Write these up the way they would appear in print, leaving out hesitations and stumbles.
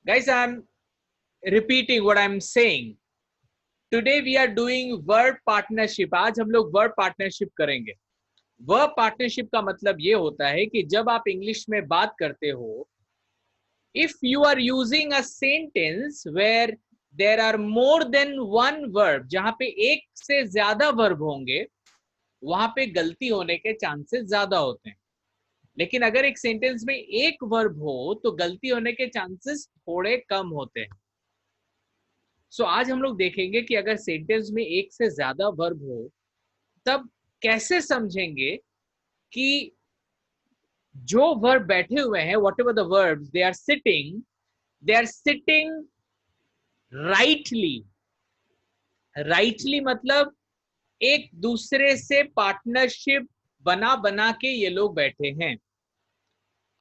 Guys, I'm repeating what I'm saying. Today we are doing verb partnership. आज हम लोग verb partnership करेंगे. Verb partnership का मतलब ये होता है कि जब आप इंग्लिश में बात करते हो, if you are using a sentence where there are more than one verb, जहां पे एक से ज्यादा verb होंगे, वहां पे गलती होने के चांसेस ज्यादा होते हैं. लेकिन अगर एक सेंटेंस में एक वर्ब हो तो गलती होने के चांसेस थोड़े कम होते हैं. सो आज हम लोग देखेंगे कि अगर सेंटेंस में एक से ज्यादा वर्ब हो तब कैसे समझेंगे कि जो वर्ब बैठे हुए हैं, whatever the verb they are sitting rightly. Rightly मतलब एक दूसरे से पार्टनरशिप बना बना के ये लोग बैठे हैं.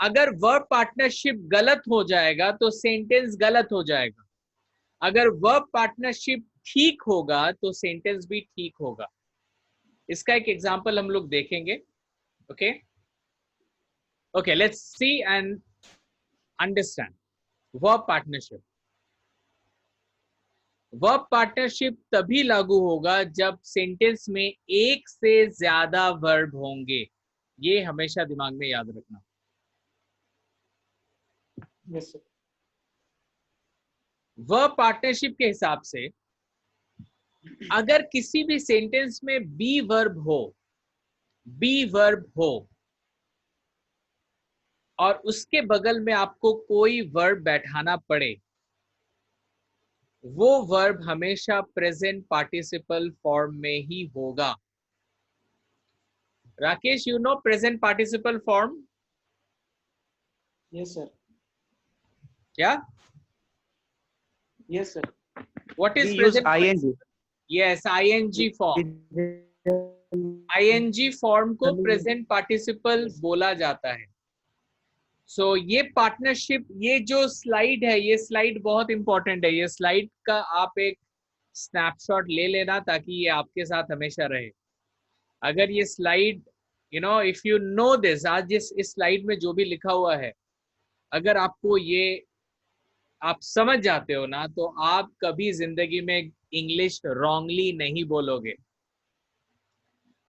अगर वर्ब पार्टनरशिप गलत हो जाएगा तो सेंटेंस गलत हो जाएगा. अगर वर्ब पार्टनरशिप ठीक होगा तो सेंटेंस भी ठीक होगा. इसका एक एग्जांपल हम लोग देखेंगे. Okay, let's see and understand verb partnership. Verb partnership तभी लागू होगा जब सेंटेंस में एक से ज्यादा वर्ब होंगे. ये हमेशा दिमाग में याद रखना. Yes sir. वर्ब पार्टनरशिप के हिसाब से अगर किसी भी सेंटेंस में बी वर्ब हो और उसके बगल में आपको कोई वर्ब बैठाना पड़े, वो वर्ब हमेशा प्रेजेंट पार्टिसिपल फॉर्म में ही होगा. Rakesh, you know present participle form? Yes sir. क्या? Yes sir. What is We present? use ing. Yes, ing form. ing form को प्रेजेंट पार्टिसिपल बोला जाता है. सो ये पार्टनरशिप, ये जो स्लाइड है, ये स्लाइड बहुत इंपॉर्टेंट है. ये स्लाइड का आप एक स्नैपशॉट ले लेना ताकि ये आपके साथ हमेशा रहे. अगर ये slide if you know this, आज इस स्लाइड में जो भी लिखा हुआ है, अगर आपको ये आप समझ जाते हो ना, तो आप कभी जिंदगी में इंग्लिश रॉन्गली नहीं बोलोगे.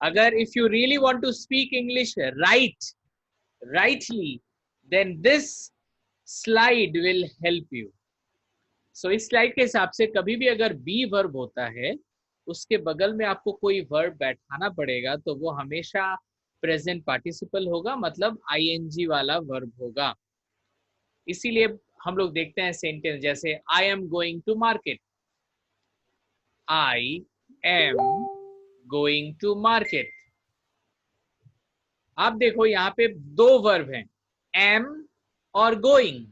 अगर if you really want to speak English rightly, then this slide will help you. So इस स्लाइड के हिसाब से कभी भी अगर बी वर्ब होता है, उसके बगल में आपको कोई वर्ब बैठाना पड़ेगा तो वो हमेशा प्रेजेंट पार्टिसिपल होगा, मतलब ing वाला वर्ब होगा. इसीलिए हम लोग देखते हैं सेंटेंस जैसे I am going to market. I am going to market. आप देखो यहाँ पे दो वर्ब हैं, एम और गोइंग.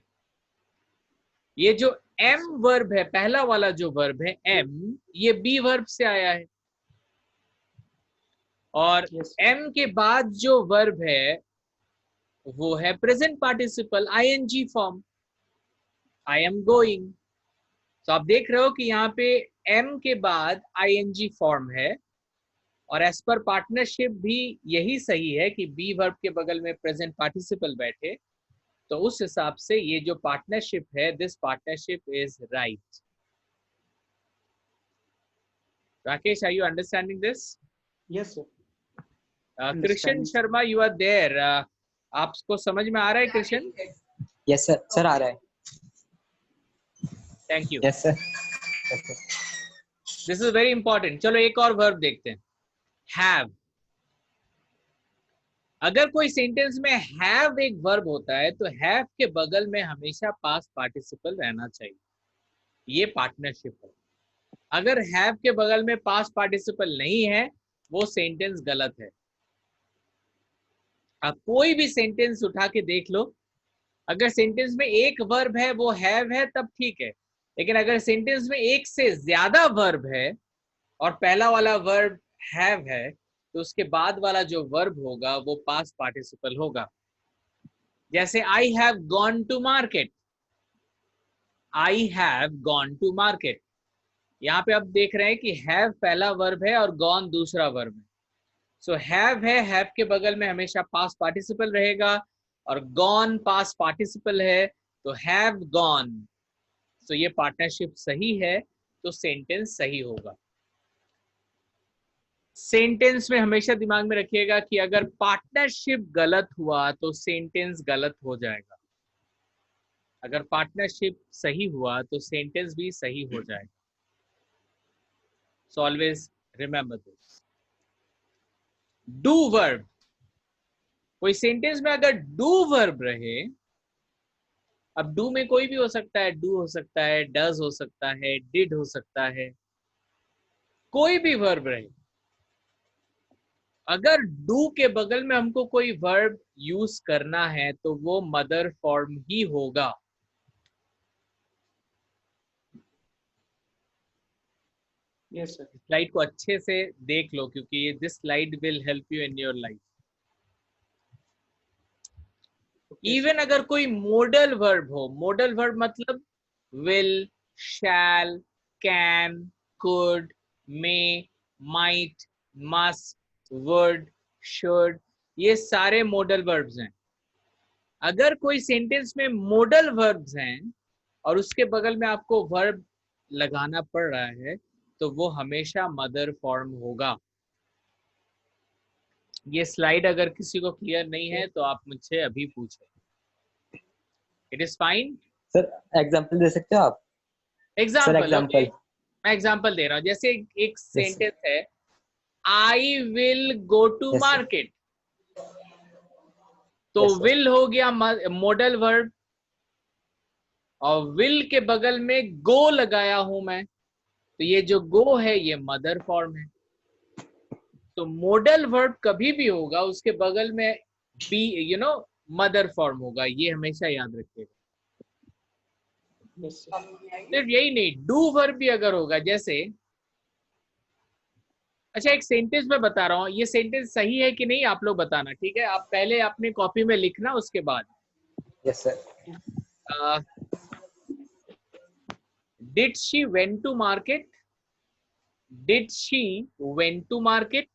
ये जो एम वर्ब है, पहला वाला जो वर्ब है एम, ये बी वर्ब से आया है. और एम के बाद जो वर्ब है वो है present participle ING form, I am going. तो आप देख रहे हो कि यहाँ पे एम के बाद आईएनजी फॉर्म है. और एज पर पार्टनरशिप भी यही सही है कि बी वर्ब के बगल में प्रेजेंट पार्टिसिपल बैठे. तो उस हिसाब से ये जो पार्टनरशिप है, this partnership is right. Rakesh, are you understanding this? Yes sir. Krishna Sharma, you are there. आपको समझ में आ रहा है कृष्ण? Yes sir. Sir आ रहा है. Thank you. Yes sir. This is very important. चलो एक और वर्ब देखते हैं, हैव. अगर कोई सेंटेंस में हैव एक वर्ब होता है तो हैव के बगल में हमेशा पास्ट पार्टिसिपल रहना चाहिए. ये पार्टनरशिप है. अगर हैव के बगल में पास्ट पार्टिसिपल नहीं है, वो सेंटेंस गलत है. आप कोई भी सेंटेंस उठा के देख लो, अगर सेंटेंस में एक वर्ब है वो हैव है तब ठीक है. लेकिन अगर सेंटेंस में एक से ज्यादा वर्ब है और पहला वाला वर्ब हैव है, तो उसके बाद वाला जो वर्ब होगा वो पास्ट पार्टिसिपल होगा. जैसे I have gone to market. I have gone to market. यहाँ पे आप देख रहे हैं कि हैव पहला वर्ब है और गॉन दूसरा वर्ब है. सो हैव है, हैव के बगल में हमेशा पास्ट पार्टिसिपल रहेगा, और गॉन पास्ट पार्टिसिपल है, तो हैव गॉन. तो ये पार्टनरशिप सही है तो सेंटेंस सही होगा। सेंटेंस में हमेशा दिमाग में रखिएगा कि अगर पार्टनरशिप गलत हुआ तो सेंटेंस गलत हो जाएगा, अगर पार्टनरशिप सही हुआ तो सेंटेंस भी सही हो जाएगा। So always remember this. Do verb, कोई सेंटेंस में अगर डू वर्ब रहे, अब डू में कोई भी हो सकता है, डू हो सकता है, डज हो सकता है, डिड हो सकता है, कोई भी वर्ब रहे, अगर डू के बगल में हमको कोई वर्ब यूज करना है तो वो मदर फॉर्म ही होगा। Yes, sir. स्लाइड को अच्छे से देख लो क्योंकि this slide will help you in your life. Okay, even अगर कोई मोडल वर्ब हो, मोडल वर्ब मतलब will, shall, can, could, may, might, must, would, should, ये सारे मोडल वर्ब्स हैं। अगर कोई सेंटेंस में मोडल वर्ब्स हैं और उसके बगल में आपको वर्ब लगाना पड़ रहा है तो वो हमेशा मदर फॉर्म होगा। ये स्लाइड अगर किसी को क्लियर नहीं है तो आप मुझसे अभी पूछें। It is fine. Sir example दे सकते हो आप? Sir example, okay, example. मैं एग्जाम्पल दे रहा हूँ। जैसे एक यस सेंटेंस है, I will go to yes sir market, तो यस सर विल हो गया मॉडल वर्ब और विल के बगल में गो लगाया हूं मैं, तो ये जो गो है ये मदर फॉर्म है। तो मॉडल वर्ब कभी भी होगा उसके बगल में बी मदर फॉर्म होगा, ये हमेशा याद रखिएगा। yes, sir. सिर्फ यही नहीं, डू वर्ब भी अगर होगा, जैसे अच्छा एक सेंटेंस में बता रहा हूँ, ये सेंटेंस सही है कि नहीं आप लोग बताना, ठीक है? आप पहले अपने कॉपी में लिखना, उसके बाद yes sir did she went to market, did she went to market,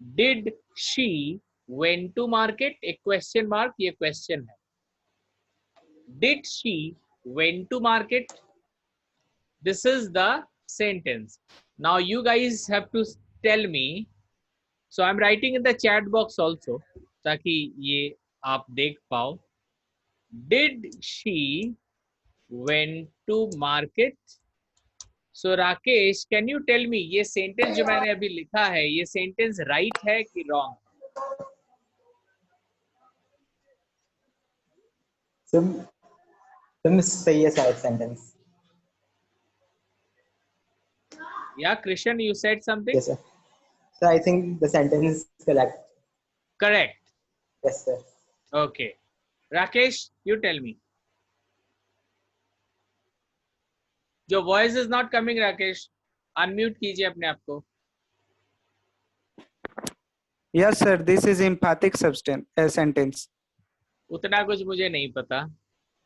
did she went to market, एक क्वेश्चन मार्क, ये क्वेश्चन है। Did she went to market, this is the sentence. Now you guys have to tell me, so I am writing in the chat box also ताकि ये आप देख पाओ। Did she went to market? So Rakesh can you tell me, ये sentence जो मैंने अभी लिखा है ये सेंटेंस राइट है कि रॉन्ग? तुम सही है सर सेंटेंस। या Krishna you said something? Yes sir sir I think the sentence is correct. Correct, yes sir okay. Rakesh you tell me. जो voice is not coming, Rakesh unmute कीजिए अपने आप को। Yes, sir. This is emphatic substance sentence. उतना कुछ मुझे नहीं पता,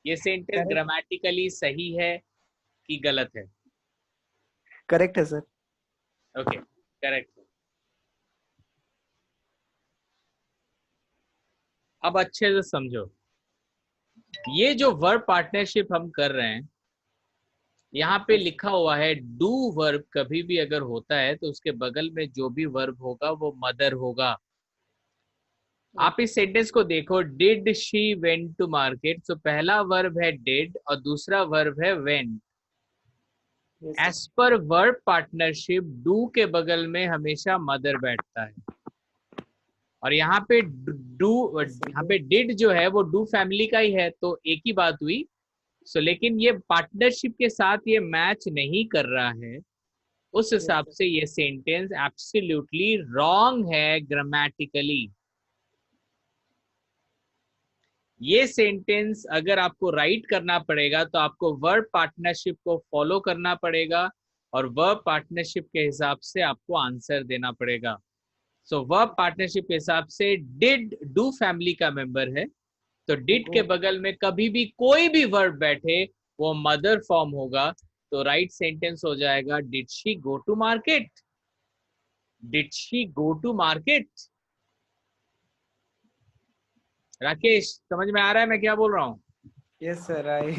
ये सेंटेंस Correct. ग्रामेटिकली सही है कि गलत है? Correct है sir. Okay, correct. अब अच्छे से समझो, ये जो वर्ब पार्टनरशिप हम कर रहे हैं, यहाँ पे लिखा हुआ है डू वर्ब कभी भी अगर होता है तो उसके बगल में जो भी वर्ब होगा वो मदर होगा। आप इस सेंटेंस को देखो, did she went to market, तो पहला वर्ब है डिड और दूसरा वर्ब है went. Yes, sir. As per verb partnership do के बगल में हमेशा मदर बैठता है और यहाँ पे डिड जो है वो डू फैमिली का ही है, तो एक ही बात हुई। सो लेकिन ये पार्टनरशिप के साथ ये मैच नहीं कर रहा है, उस हिसाब से ये सेंटेंस एब्सोल्युटली रॉन्ग है ग्रामेटिकली। ये सेंटेंस अगर आपको राइट करना पड़ेगा तो आपको वर्ब पार्टनरशिप को फॉलो करना पड़ेगा और वर्ब पार्टनरशिप के हिसाब से आपको आंसर देना पड़ेगा। सो वर्ब पार्टनरशिप के हिसाब से डिड डू फैमिली का मेंबर है, तो डिड के बगल में कभी भी कोई भी वर्ब बैठे वो मदर फॉर्म होगा, तो राइट सेंटेंस हो जाएगा did she go to market, did she go to market. Rakesh समझ में आ रहा है मैं क्या बोल रहा हूँ? Yes sir. I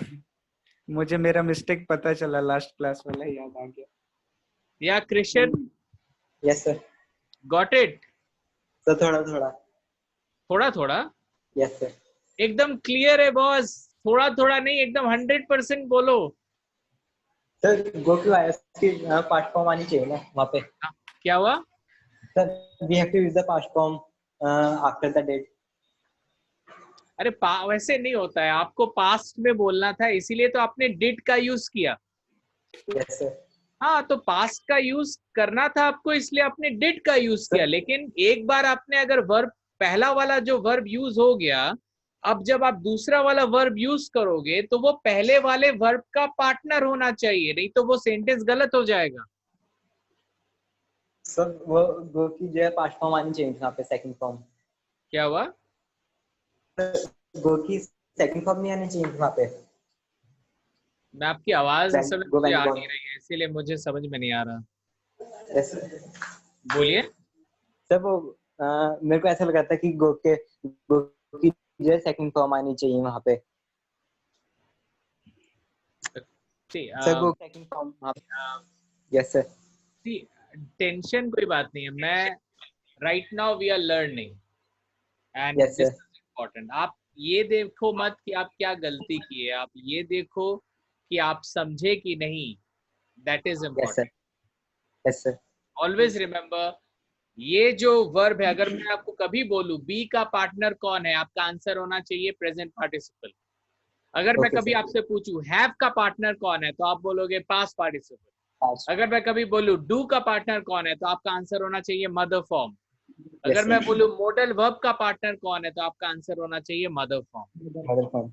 मुझे मेरा मिस्टेक पता चला, लास्ट क्लास वाला याद आ गया। या Krishna Yes, sir. Got it? So थोड़ा थोड़ा. थोड़ा थोड़ा Yes, sir. एकदम क्लियर है बॉस, थोड़ा थोड़ा नहीं, एकदम 100% बोलो। Sir, go to IS की past form आनी चाहिए ना वहाँ पे. हाँ, क्या हुआ? Sir, we have to use the past form after the date. अरे वैसे नहीं होता है, आपको पास्ट में बोलना था, इसीलिए तो आपने डिड का यूज किया। Yes, sir. हाँ, तो पास्ट का यूज करना था आपको, इसलिए आपने डिड का यूज किया। लेकिन एक बार आपने अगर वर्ब, पहला वाला जो वर्ब यूज हो गया, अब जब आप दूसरा वाला वर्ब यूज करोगे तो वो पहले वाले वर्ब का पार्टनर होना चाहिए, नहीं तो वो सेंटेंस गलत हो जाएगा। Sir, वो go की जो है past form आनी चाहिए वहाँ पे second form. क्या हुआ? Go की second form नहीं आनी चाहिए वहाँ पे. मैं आपकी आवाज इस समय Go मुझे when आ gone. नहीं रही है, इसीलिए मुझे समझ में नहीं आ रहा। Yes, sir. बोलिए। सर वो मेरे को ऐसा लगा था कि गो की जो है सेकंड फॉर्म आनी चाहिए वहाँ पे. सर गो सेकंड फॉर्म वहाँ पे. Yes sir. टेंशन कोई बात नहीं है, मैं right now we are learning and Yes, this sir. Is important. आप ये देखो मत कि आप क्या गलती किए, आप ये देखो कि आप समझे कि नहीं, that is Yes, sir. Important. Yes, sir. Always remember, ये जो वर्ब है, अगर मैं आपको कभी बोलूं बी का पार्टनर कौन है, आपका आंसर होना चाहिए प्रेजेंट पार्टिसिपल। अगर मैं Okay, कभी sir. आपसे पूछूं हैव का पार्टनर कौन है, तो आप बोलोगे पास्ट पार्टिसिपल। Past. अगर मैं कभी बोलूं डू का पार्टनर कौन है, तो आपका आंसर होना चाहिए मदर फॉर्म। Yes, अगर sir. मैं बोलूं मॉडल वर्ब का पार्टनर कौन है, तो आपका आंसर होना चाहिए मदर फॉर्म। Mother form.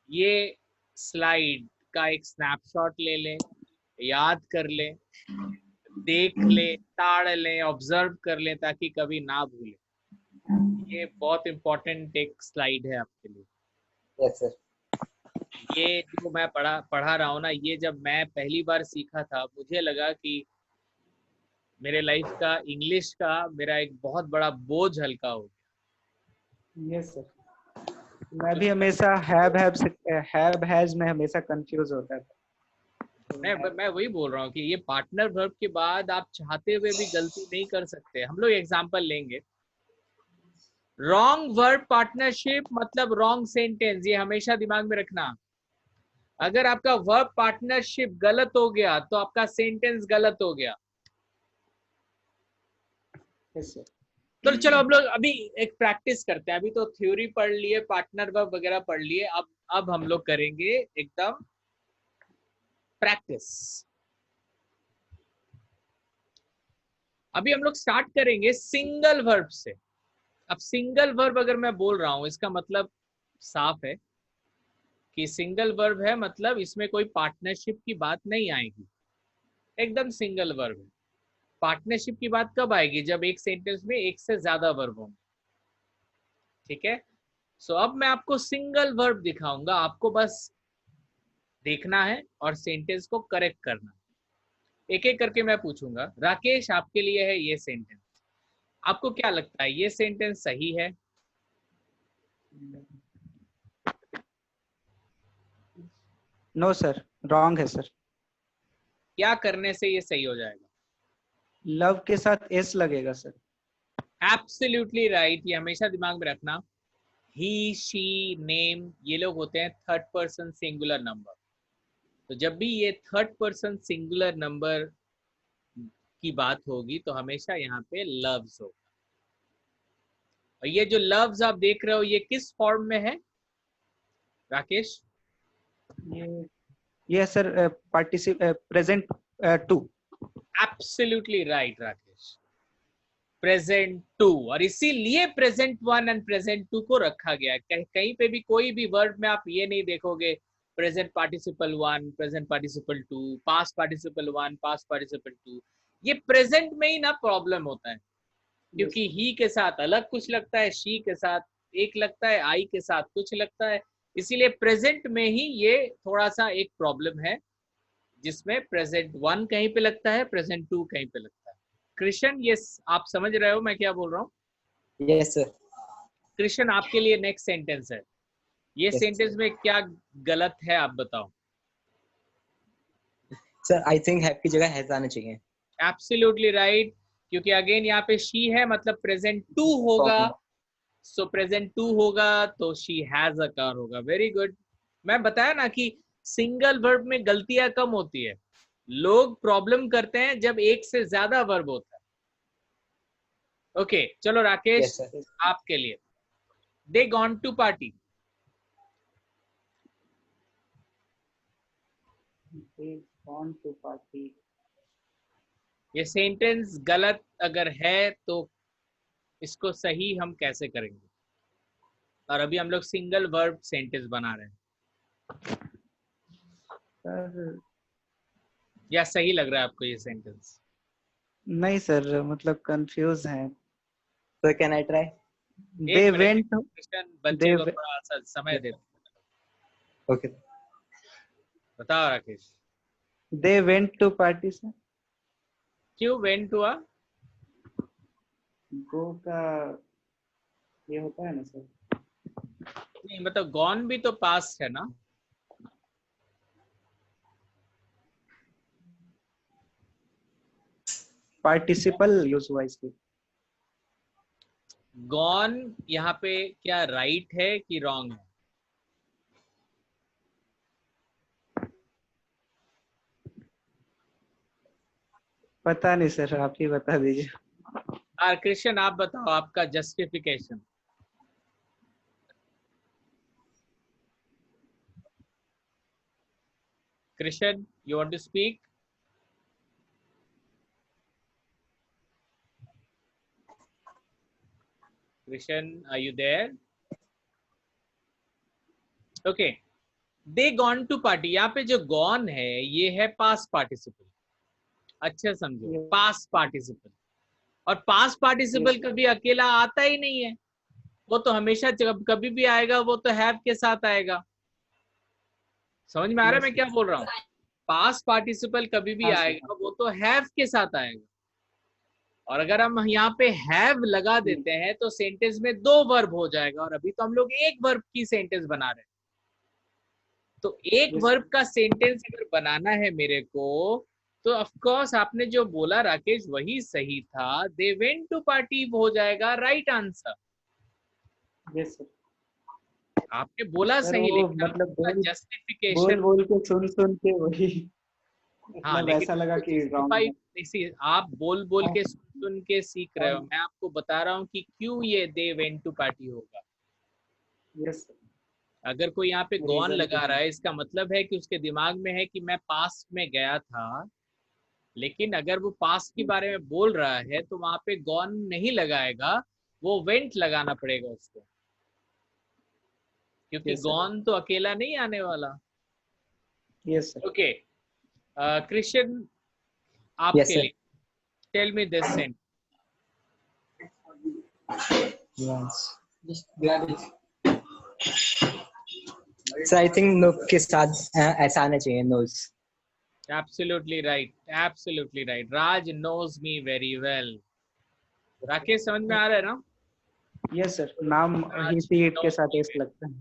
ये स्लाइड का एक स्नैपशॉट ले लें, याद कर लें, देख लें, ताड़ लें, ऑब्जर्व कर लें, ताकि कभी ना भूलें। ये बहुत इंपॉर्टेंट एक स्लाइड है आपके लिए। Yes, sir. ये जो मैं पढ़ा रहा हूँ ना, ये जब मैं पहली बार सीखा था, मुझे लगा कि मेरे लाइफ का इंग्लिश का मेरा एक बहुत बड़ा बोझ हल्का हो गया। Yes, sir. मैं भी हमेशा हैव हैज में हमेशा कंफ्यूज होता था। मैं वही बोल रहा हूँ कि ये पार्टनर वर्ब के बाद आप चाहते हुए भी गलती नहीं कर सकते। हम लोग एग्जांपल लेंगे, रॉन्ग वर्ब पार्टनरशिप मतलब रॉन्ग सेंटेंस, ये हमेशा दिमाग में रखना। अगर आपका वर्ब पार्टनरशिप गलत हो गया तो आपका सेंटेंस गलत हो गया। Yes, sir. तो चलो हम लोग अभी एक प्रैक्टिस करते हैं। अभी तो थ्योरी पढ़ लिए, पार्टनर वर्ब वगैरह पढ़ लिए, अब हम लोग करेंगे एकदम प्रैक्टिस। अभी हम लोग स्टार्ट करेंगे सिंगल वर्ब से। अब सिंगल वर्ब अगर मैं बोल रहा हूं, इसका मतलब साफ है कि सिंगल वर्ब है, मतलब इसमें कोई पार्टनरशिप की बात नहीं आएगी, एकदम सिंगल वर्ब है। पार्टनरशिप की बात कब आएगी? जब एक सेंटेंस में एक से ज्यादा वर्ब होंगे। ठीक है, सो अब मैं आपको सिंगल वर्ब दिखाऊंगा, आपको बस देखना है और सेंटेंस को करेक्ट करना है। एक एक करके मैं पूछूंगा। राकेश, आपके लिए है ये सेंटेंस, आपको क्या लगता है ये सेंटेंस सही है? नो सर, रॉन्ग है सर। क्या करने से ये सही हो जाएगा? लव के साथ एस लगेगा सर। एब्सोल्युटली राइट, ये हमेशा दिमाग में रखना। ही, शी, नेम, ये लोग होते हैं थर्ड पर्सन सिंगुलर नंबर। तो जब भी ये थर्ड पर्सन सिंगुलर नंबर की बात होगी तो हमेशा यहाँ पे लव्स होगा। और ये जो लव्स आप देख रहे हो, ये किस फॉर्म में है राकेश? ये sir present two. Absolutely right Rakesh, present two. और इसीलिए present one and present two को रखा गया है। कहीं पे भी कोई भी वर्ड में आप ये नहीं देखोगे present participle one, present participle two, past participle one, past participle two. ये प्रेजेंट में ही ना प्रॉब्लम होता है, क्योंकि ही के साथ अलग कुछ लगता है, शी के साथ एक लगता है, आई के साथ कुछ लगता है। इसीलिए प्रेजेंट में ही ये थोड़ा सा एक प्रॉब्लम है, जिसमें प्रेजेंट वन कहीं पे लगता है, प्रेजेंट टू कहीं पे लगता है। कृष्ण, ये आप समझ रहे हो मैं क्या बोल रहा हूँ? Yes, sir. कृष्ण, आपके लिए नेक्स्ट सेंटेंस है। ये Yes, सेंटेंस में क्या गलत है आप बताओ। सर आई थिंक हैव की जगह हैज आना चाहिए। एब्सोल्युटली राइट, क्योंकि अगेन यहाँ पे शी है मतलब प्रेजेंट टू होगा, सो प्रेजेंट टू होगा तो शी हैज अ कार होगा। Very good. मैं बताया ना कि सिंगल वर्ब में गलतियां कम होती है, लोग प्रॉब्लम करते हैं जब एक से ज्यादा वर्ब होता है। ओके चलो राकेश, यस सर। आपके लिए they gone to party. They want to party. ये सेंटेंस गलत अगर है तो इसको सही हम कैसे करेंगे? और अभी हम लोग सिंगल वर्ब सेंटेंस बना रहे हैं, सर या सही लग रहा है आपको ये सेंटेंस? नहीं सर, मतलब कंफ्यूज हैं। Sir can I try? They went. बच्चे they को we- थोड़ा सा समय दे। ओके। बताओ Rakesh, They went to party sir. क्यों वेंट हुआ? Go का ये होता है ना सर। नहीं मतलब गॉन भी तो पास्ट है ना। पार्टिसिपल यूज हुआ इसकी। गॉन यहाँ पे क्या राइट है कि रॉन्ग है? पता नहीं सर, आप ही बता दीजिए। कृष्ण आप बताओ आपका justification. Krishna you want to speak? Krishna are you there? Okay, they gone to party, यहाँ पे जो गॉन है ये है पास्ट पार्टिसिपल। अच्छा समझो, पास्ट पार्टिसिपल। और पास्ट पार्टिसिपल कभी अकेला आता ही नहीं है, वो तो हमेशा कभी भी आएगा वो तो हैव के साथ आएगा। समझ में आ रहा है मैं क्या बोल रहा हूँ? पास्ट पार्टिसिपल कभी भी आएगा वो तो हैव के साथ आएगा। और अगर हम यहाँ पे हैव लगा देते हैं तो सेंटेंस में दो वर्ब हो जाएगा, और अभी तो हम लोग एक वर्ब की सेंटेंस बना रहे हैं। तो एक वर्ब का सेंटेंस अगर बनाना है मेरे को, तो ऑफ कोर्स आपने जो बोला राकेश वही सही था, दे वेंट टू पार्टी हो जाएगा राइट आंसर। Yes sir. आपने बोला सर सही, वो लेकिन मतलब बोल जस्टिफिकेशन। बोल के सुन के वही हाँ मतलब लेकिन ऐसा लगा कि justify- रॉन्ग। इसी आप बोल के सुन के सीख रहे हो, मैं आपको बता रहा हूँ कि क्यों ये दे वेंट टू पार्टी होगा। यस अगर कोई यहाँ पे गॉन लगा रहा है, इसका मतलब है कि उसके दिमाग में है कि मैं पास्ट में गया था। लेकिन अगर वो पास्ट के बारे में बोल रहा है तो वहां पे गॉन नहीं लगाएगा, वो वेंट लगाना पड़ेगा उसको, क्योंकि गॉन तो अकेला नहीं आने वाला। Yes sir. Okay Krishna Yes, आपके sir. लिए tell me this sentence. Sir I think know के साथ ऐसा आना चाहिए, knows. Absolutely right. Absolutely right. Raj knows me very well. Rakesh समझ में आ रहा है ना? यस सर, नाम ही सी इट के साथ एस लगता है।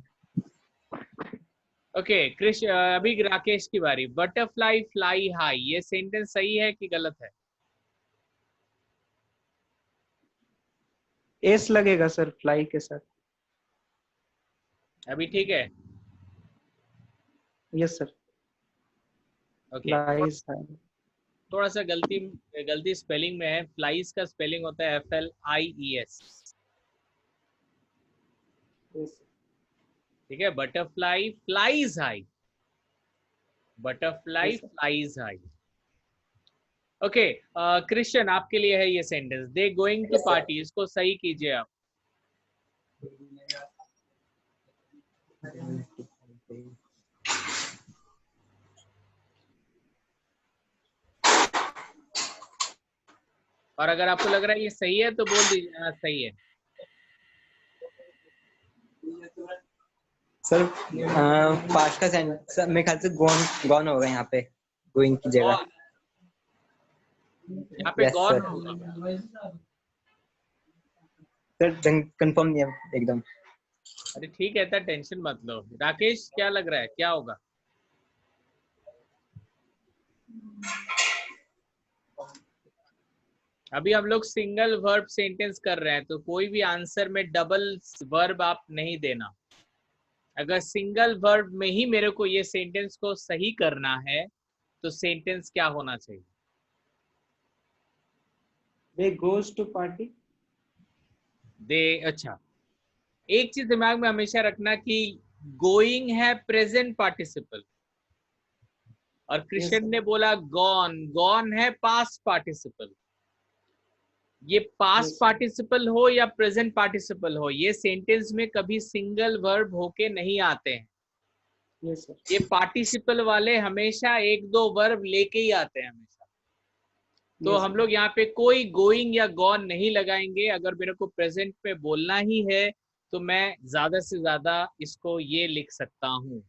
ओके कृष अभी राकेश की बारी। बटरफ्लाई फ्लाई हाई, ये सेंटेंस सही है कि गलत है? एस लगेगा सर फ्लाई के साथ। अभी ठीक है? Yes sir. ओके फ्लाइज थोड़ा सा गलती स्पेलिंग में है। फ्लाइज का स्पेलिंग होता है FLIES। ठीक है, butterfly flies high, butterfly flies high. Okay Krishna आपके लिए है ये sentence, they going to party, इसको सही कीजिए आप। और अगर आपको लग रहा है ये सही है तो बोल दीजिए हाँ सही है। सर पास्ट का सेंस मेरे ख्याल से गॉन गॉन होगा यहाँ पे, गोइंग की जगह। यहाँ पे Yes, गॉन sir. होगा। सर कंफर्म नहीं है एकदम। अरे ठीक है, तो टेंशन मत लो। राकेश क्या लग रहा है क्या होगा? अभी हम लोग सिंगल वर्ब सेंटेंस कर रहे हैं, तो कोई भी आंसर में डबल वर्ब आप नहीं देना। अगर सिंगल वर्ब में ही मेरे को ये सेंटेंस को सही करना है तो सेंटेंस क्या होना चाहिए? दे गोज टू पार्टी। दे, अच्छा, एक चीज दिमाग में हमेशा रखना कि गोइंग है प्रेजेंट पार्टिसिपल, और कृष्ण ने बोला गॉन, गॉन है पास्ट पार्टिसिपल। ये पास्ट पार्टिसिपल हो या प्रेजेंट पार्टिसिपल हो, ये सेंटेंस में कभी सिंगल वर्ब होके नहीं आते हैं। Yes sir. ये पार्टिसिपल वाले हमेशा एक दो वर्ब लेके ही आते हैं हमेशा। तो हम लोग यहाँ पे कोई गोइंग या गॉन नहीं लगाएंगे। अगर मेरे को प्रेजेंट में बोलना ही है तो मैं ज्यादा से ज्यादा इसको ये लिख सकता हूँ,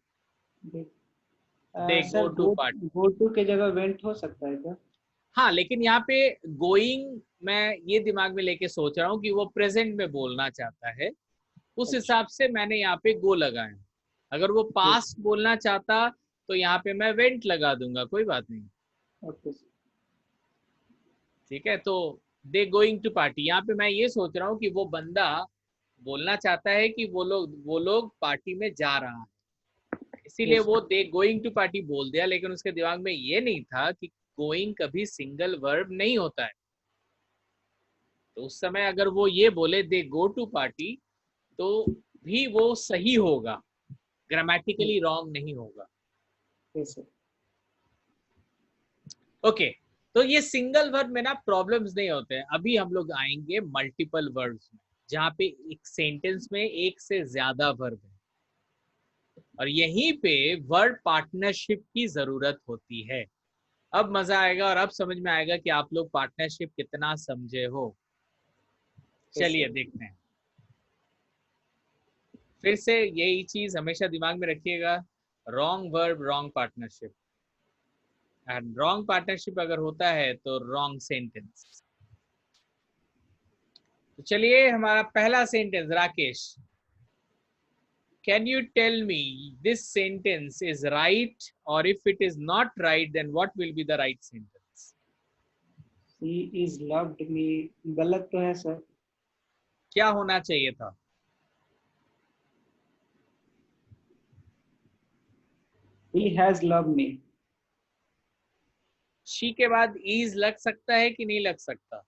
they go to party. Go to के जगह वेंट हो सकता है क्या? हाँ, लेकिन यहाँ पे गोइंग मैं ये दिमाग में लेके सोच रहा हूँ कि वो प्रेजेंट में बोलना चाहता है, उस हिसाब से मैंने यहाँ पे गो लगाया। अगर वो पास्ट बोलना चाहता तो यहाँ पे मैं वेंट लगा दूंगा, कोई बात नहीं। ओके। ठीक है, तो दे गोइंग टू पार्टी, यहाँ पे मैं ये सोच रहा हूँ कि वो बंदा बोलना चाहता है कि वो लोग पार्टी में जा रहा है, इसीलिए वो दे गोइंग टू पार्टी बोल दिया। लेकिन उसके दिमाग में ये नहीं था कि गोइंग कभी सिंगल वर्ब नहीं होता है। तो उस समय अगर वो ये बोले दे गो टू पार्टी तो भी वो सही होगा, ग्रामेटिकली रॉन्ग नहीं होगा। ओके, तो ये सिंगल वर्ब में ना प्रॉब्लम्स नहीं होते हैं। अभी हम लोग आएंगे मल्टीपल वर्ब्स में, जहाँ पे एक सेंटेंस में एक से ज्यादा वर्ब है, और यहीं पे वर्ब पार्टनरशिप की जरूरत होती है। अब मजा आएगा और अब समझ में आएगा कि आप लोग पार्टनरशिप कितना समझे हो। चलिए देखते हैं। फिर से यही चीज हमेशा दिमाग में रखिएगा, wrong verb wrong partnership, and wrong partnership अगर होता है तो रॉन्ग सेंटेंस। तो चलिए हमारा पहला sentence, Rakesh, can you tell me this sentence is right, or if it is not right then what will be the right sentence? He is loved me, गलत तो है सर। क्या होना चाहिए था? He has loved me। she के बाद is लग सकता है कि नहीं लग सकता?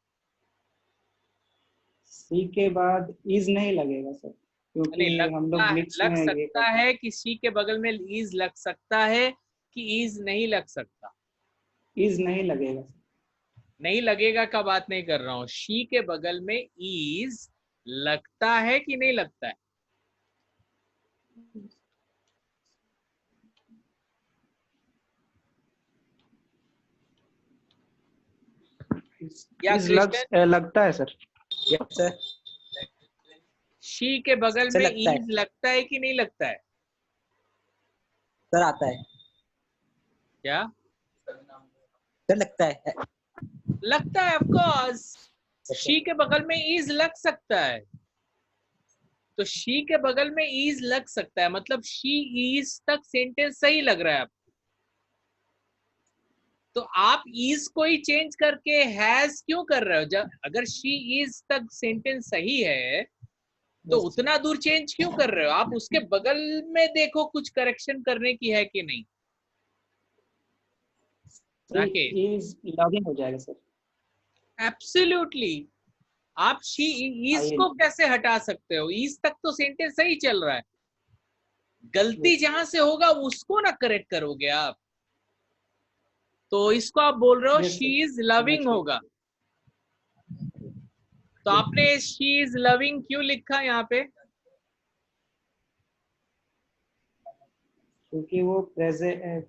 सी के बाद इज नहीं लगेगा सर, क्योंकि नहीं, हम लोग मिक्स लग में ये सकता है कि she के बगल में is लग सकता है कि is नहीं लग सकता? इज नहीं लगेगा सर। नहीं लगेगा का बात नहीं कर रहा हूँ, she के बगल में is लगता है कि नहीं लगता है? या लगता है सर। Yes sir. she के बगल सर में लगता है। is लगता है कि नहीं लगता है? सर आता है। क्या सर लगता है। लगता है? ऑफ कोर्स she के बगल में is लग सकता है, तो she के बगल में is लग सकता है, मतलब she is तक सेंटेंस सही लग रहा है आपको। तो आप is को ही चेंज करके has क्यों कर रहे हो? जब अगर she is तक सेंटेंस सही है तो उतना दूर चेंज क्यों कर रहे हो? आप उसके बगल में देखो कुछ करेक्शन करने की है कि नहीं। इज लविंग हो जाएगा सर। एब्सोल्युटली, आप she is को कैसे हटा सकते हो? is तक तो सेंटेंस सही चल रहा है, गलती जहां से होगा उसको ना करेक्ट करोगे आप। तो इसको आप बोल रहे हो she is loving होगा, तो आपने she is loving क्यों लिखा यहाँ पे? क्योंकि वो प्रेजेंट,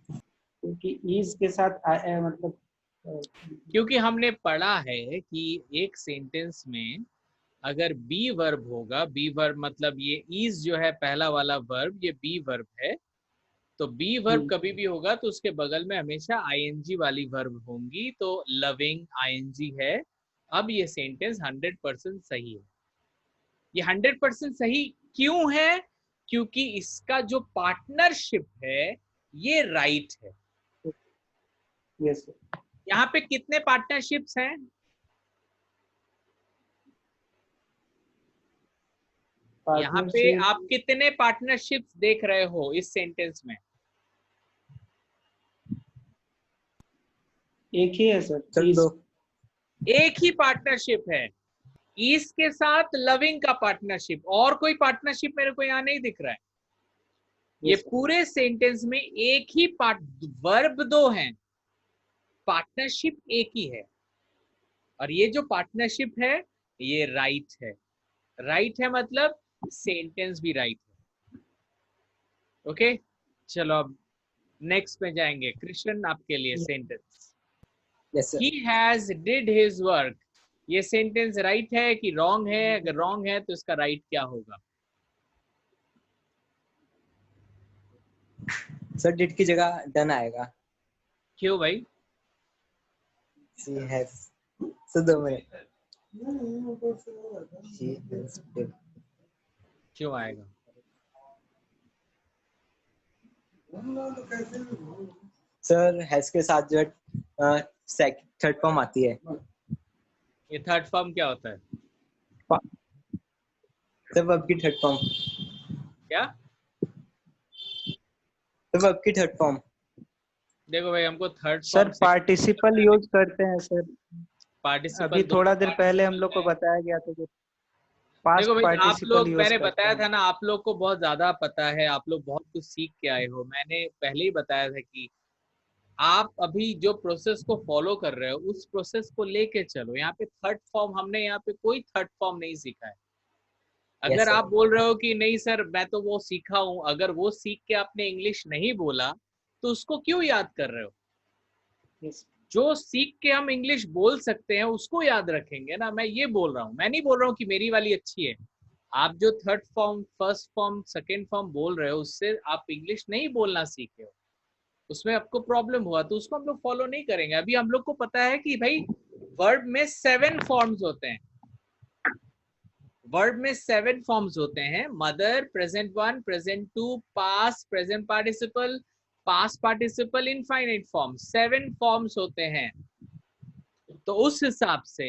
क्योंकि इज के साथ मतलब क्योंकि हमने पढ़ा है कि एक सेंटेंस में अगर बी वर्ब होगा, बी वर्ब मतलब ये इज जो है पहला वाला वर्ब, ये बी वर्ब है, तो बी वर्ब कभी भी होगा तो उसके बगल में हमेशा आईएनजी वाली वर्ब होंगी, तो लविंग आईएनजी है। अब ये सेंटेंस 100% सही है। ये 100% सही क्यों है? क्योंकि इसका जो पार्टनरशिप है ये राइट है। Yes, sir. यहाँ पे कितने पार्टनरशिप्स हैं? यहाँ पे Partnership आप कितने पार्टनरशिप्स देख रहे हो इस सेंटेंस में? एक ही है सर। सर दो। एक ही पार्टनरशिप है, ईस के साथ लविंग का पार्टनरशिप, और कोई पार्टनरशिप मेरे को यहाँ नहीं दिख रहा है। ये Yes, sir. पूरे सेंटेंस में एक ही वर्ब दो हैं, पार्टनरशिप एक ही है, और ये जो पार्टनरशिप है ये राइट है। राइट है मतलब सेंटेंस भी राइट है। ओके, चलो अब नेक्स्ट में जाएंगे। कृष्ण आपके लिए sentence, yes sir. he has did his work, ये सेंटेंस राइट है कि रॉन्ग है? अगर रॉन्ग है तो इसका राइट क्या होगा? सर डिड की जगह डन आएगा। क्यों भाई? She has. Sir 2 minute. She has did. क्यों आएगा? सर हैज के साथ जो थर्ड फॉर्म आती है। ये थर्ड फॉर्म क्या होता है? सर वर्ब की थर्ड फॉर्म। क्या? सर वर्ब की थर्ड फॉर्म। देखो भाई, हमको थर्ड सर पार्टिसिपल यूज करते हैं सर। पार्टिसिपल अभी थोड़ा देर पहले हम लोग को बताया गया था कि पास्ट देखो भाई, आप पार्टिसिपल लोग, यूज मैंने करते बताया हैं। था ना, आप लोग को बहुत ज्यादा पता है, आप लोग बहुत कुछ सीख के आए हो। मैंने पहले ही बताया था कि आप अभी जो प्रोसेस को फॉलो कर रहे हो उस प्रोसेस को लेके चलो। यहाँ पे थर्ड फॉर्म, हमने यहाँ पे कोई थर्ड फॉर्म नहीं सीखा है। अगर Yes, sir. आप बोल रहे हो कि नहीं सर मैं तो वो सीखा हूं, अगर वो सीख के आपने इंग्लिश नहीं बोला तो उसको क्यों याद कर रहे हो? yes, जो सीख के हम इंग्लिश बोल सकते हैं उसको याद रखेंगे ना। मैं ये बोल रहा हूँ, मैं नहीं बोल रहा हूँ कि मेरी वाली अच्छी है। आप जो third form, first form, second form बोल रहे हो उससे आप इंग्लिश नहीं बोलना सीखे हो, उसमें आपको प्रॉब्लम हुआ तो उसको हम लोग फॉलो नहीं करेंगे। अभी हम लोग को पता है कि भाई वर्ब में 7 फॉर्म्स होते हैं। वर्ब में 7 फॉर्म्स होते हैं, mother, present 1, present 2, past, present participle, past participle, infinite form, 7 forms होते हैं। तो उस हिसाब से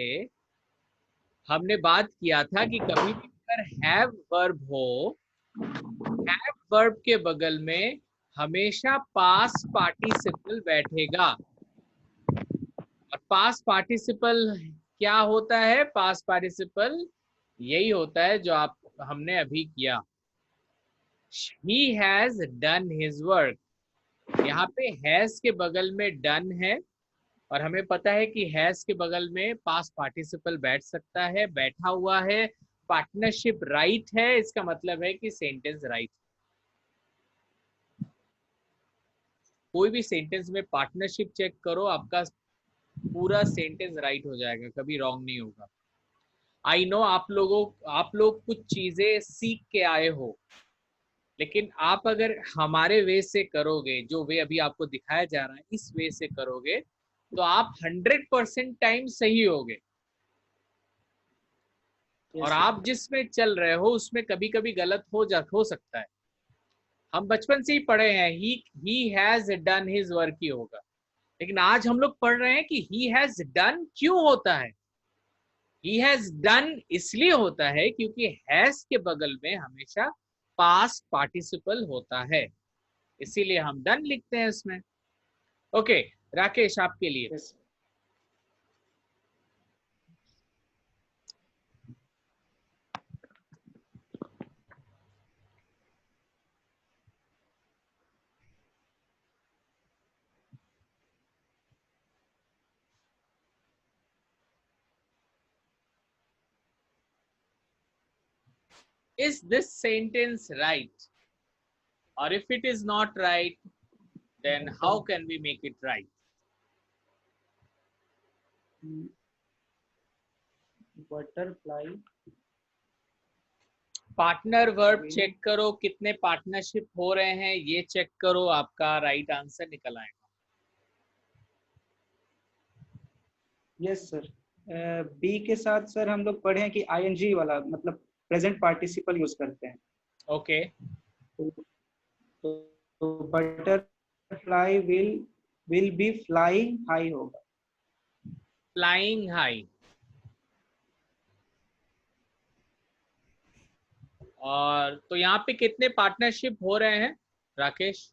हमने बात किया था कि कभी भी अगर हैव वर्ब हो, हैव वर्ब के बगल में हमेशा पास्ट पार्टिसिपल बैठेगा। और पास्ट पार्टिसिपल क्या होता है? पास्ट पार्टिसिपल यही होता है जो आप हमने अभी किया, he has done his work। यहाँ पे हैज के बगल में डन है, और हमें पता है कि हैज के बगल में पास्ट पार्टिसिपल बैठ सकता है, बैठा हुआ है। पार्टनरशिप राइट है, इसका मतलब है कि सेंटेंस राइट। कोई भी सेंटेंस में पार्टनरशिप चेक करो, आपका पूरा सेंटेंस राइट हो जाएगा, कभी रॉन्ग नहीं होगा। आई नो आप लोग कुछ चीजें सीख के आए हो, लेकिन आप अगर हमारे वे से करोगे, जो वे अभी आपको दिखाया जा रहा है इस वे से करोगे, तो आप 100% टाइम सही होगे। और आप जिसमें चल रहे हो उसमें कभी कभी गलत हो सकता है। हम बचपन से ही पढ़े हैं he has done his work ही होगा, लेकिन आज हम लोग पढ़ रहे हैं कि ही हैज डन क्यों होता है। ही हैज डन इसलिए होता है क्योंकि हैज के बगल में हमेशा पास्ट पार्टिसिपल होता है, इसीलिए हम डन लिखते हैं इसमें। ओके, राकेश आपके लिए। yes. Is this sentence right? Or if it is not right, then how can we make it right? Butterfly partner verb check करो, कितने पार्टनरशिप हो रहे हैं ये चेक करो, आपका राइट आंसर निकल आएगा। Yes sir. बी के साथ सर हम लोग पढ़े हैं कि आईएनजी वाला मतलब प्रेजेंट पार्टिसिपल यूज करते हैं। ओके, तो butterfly butterfly will be flying high होगा। Flying high. और तो यहाँ पे कितने पार्टनरशिप हो रहे हैं राकेश?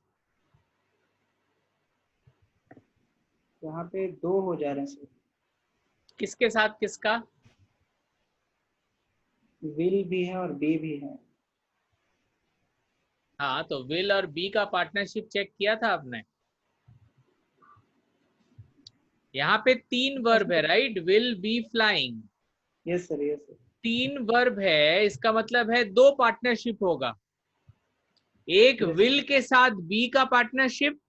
यहाँ पे 2 हो जा रहे हैं सर। किसके साथ किसका? विल भी है और बी भी है। हाँ, तो विल और बी का पार्टनरशिप चेक किया था आपने? यहाँ पे 3 वर्ब है, right? Will be flying, yes sir, yes sir. 3 verb है, इसका मतलब है 2 पार्टनरशिप होगा। एक Yes. विल के साथ बी का पार्टनरशिप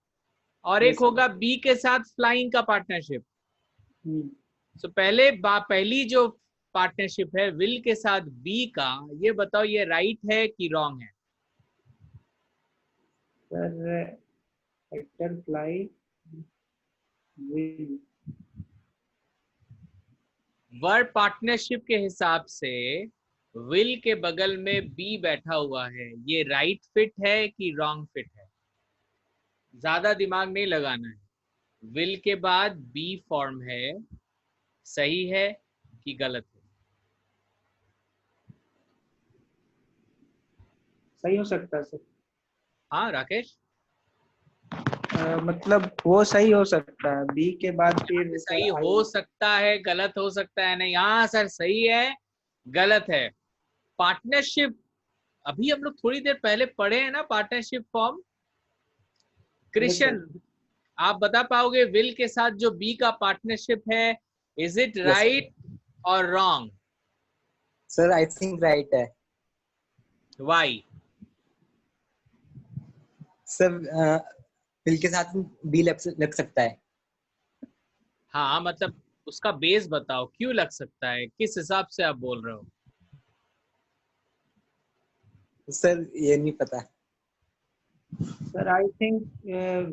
और Yes, एक होगा बी के साथ फ्लाइंग का पार्टनरशिप। तो पहली जो पार्टनरशिप है विल के साथ बी का, ये बताओ ये राइट है कि रॉन्ग है? Sir butterfly will, verb partnership के हिसाब से विल के बगल में बी बैठा हुआ है, ये राइट फिट है कि रॉन्ग फिट है? ज्यादा दिमाग नहीं लगाना है। विल के बाद बी फॉर्म है, सही है कि गलत है? सही हो सकता है सर। हाँ राकेश, मतलब वो सही हो सकता है, बी के बाद फिर सही हो सकता है, गलत हो सकता है नहीं। हाँ सर सही है, गलत है। पार्टनरशिप अभी हम लोग थोड़ी देर पहले पढ़े हैं ना, पार्टनरशिप फॉर्म। कृष्ण, आप बता पाओगे विल के साथ जो बी का पार्टनरशिप है, इज इट राइट और wrong? Sir I think right है। वाई? सर विल के साथ बी लग सकता है। हाँ मतलब उसका बेस बताओ, क्यों लग सकता है, किस हिसाब से आप बोल रहे हो? सर ये नहीं पता। Sir I think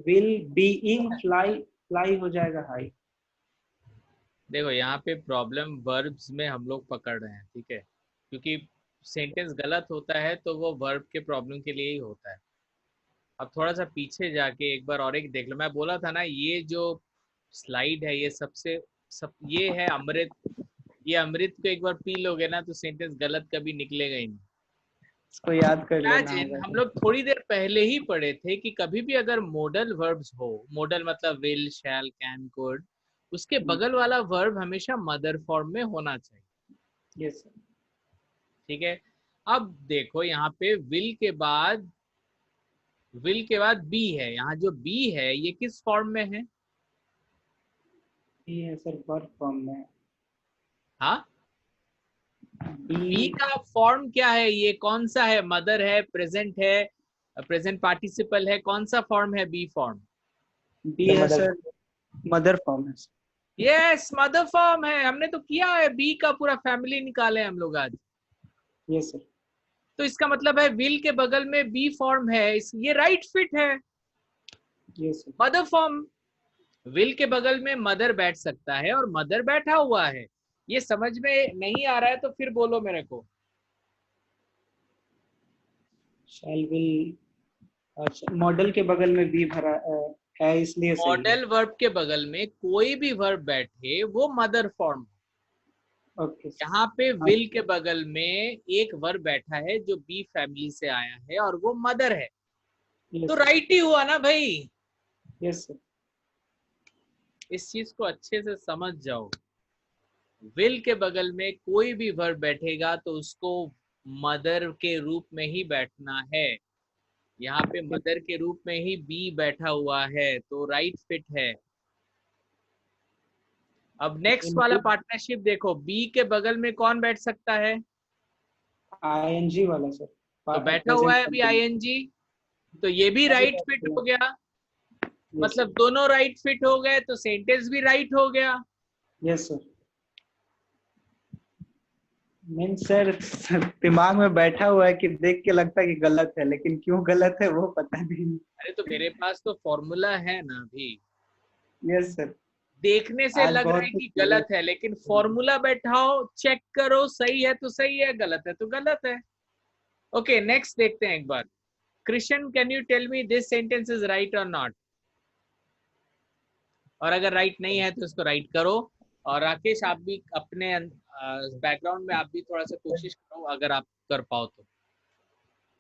will being fly हो जाएगा हाई। देखो यहाँ पे प्रॉब्लम वर्ब्स में हम लोग पकड़ रहे हैं, ठीक है? क्योंकि सेंटेंस गलत होता है तो वो वर्ब के प्रॉब्लम के लिए ही होता है। अब थोड़ा सा पीछे जाके एक बार और एक देख लो। मैं बोला था ना, ये जो स्लाइड है ये ये है अमृत। ये अमृत को एक बार पी लोगे ना तो सेंटेंस गलत कभी निकलेगा ही नहीं। इसको याद कर लेना इमेजिन, होगा। हम लोग थोड़ी देर पहले ही पढ़े थे कि कभी भी अगर मोडल वर्ब्स हो, मोडल मतलब विल, शैल, कैन, कुड, उसके बगल वाला वर्ब हमेशा मदर फॉर्म में होना चाहिए। Yes sir. ठीक है, अब देखो यहाँ पे विल के बाद बी है। यहाँ जो बी है ये किस फॉर्म में है? बी है सर, वर्ब फॉर्म में। हाँ, बी बी का फॉर्म क्या है? ये कौन सा है? मदर है, प्रेजेंट है, प्रेजेंट पार्टिसिपल है, कौन सा फॉर्म है बी फॉर्म? बी है सर, मदर फॉर्म है। यस, मदर फॉर्म है। हमने तो किया है, बी का पूरा फैमिली निकाले हम लोग आज। Yes sir. तो इसका मतलब है विल के बगल में बी फॉर्म है, ये राइट फिट है। Yes sir. Mother form, will के बगल में मदर बैठ सकता है और मदर बैठा हुआ है। ये समझ में नहीं आ रहा है तो फिर बोलो मेरे को। शैल विल मॉडल के बगल में बी भरा है, इसलिए सही है। मॉडल वर्ब के बगल में कोई भी वर्ब बैठे वो मदर फॉर्म। Okay sir. यहाँ पे विल के बगल में एक वर्ब बैठा है जो बी फैमिली से आया है और वो मदर है, तो राइट ही हुआ ना भाई। Yes sir. इस चीज को अच्छे से समझ जाओ। विल के बगल में कोई भी वर्ब बैठेगा तो उसको मदर के रूप में ही बैठना है। यहाँ पे मदर के रूप में ही बी बैठा हुआ है तो राइट फिट है। अब नेक्स्ट वाला पार्टनरशिप देखो, बी के बगल में कौन बैठ सकता है? आईएनजी वाला सर। तो बैठा हुआ है अभी आईएनजी, तो ये भी राइट फिट हो गया। मतलब दोनों राइट फिट हो गए तो सेंटेंस भी राइट हो गया। Yes sir. मीन सर दिमाग में बैठा हुआ है कि देख के लगता है कि गलत है, लेकिन क्यों गलत है वो पता नहीं। अरे तो मेरे पास तो फॉर्मूला है ना अभी। Yes sir. देखने से आज लग रहा बहुत है कि कुछ गलत है, लेकिन फॉर्मूला बैठाओ, चेक करो, सही है तो सही है, गलत है तो गलत है। ओके नेक्स्ट देखते हैं एक बार। Krishna, can you tell me this sentence is right और नॉट? और अगर राइट नहीं है तो इसको राइट करो। और राकेश आप भी अपने बैकग्राउंड में आप भी थोड़ा सा कोशिश करो, अगर आप कर पाओ तो।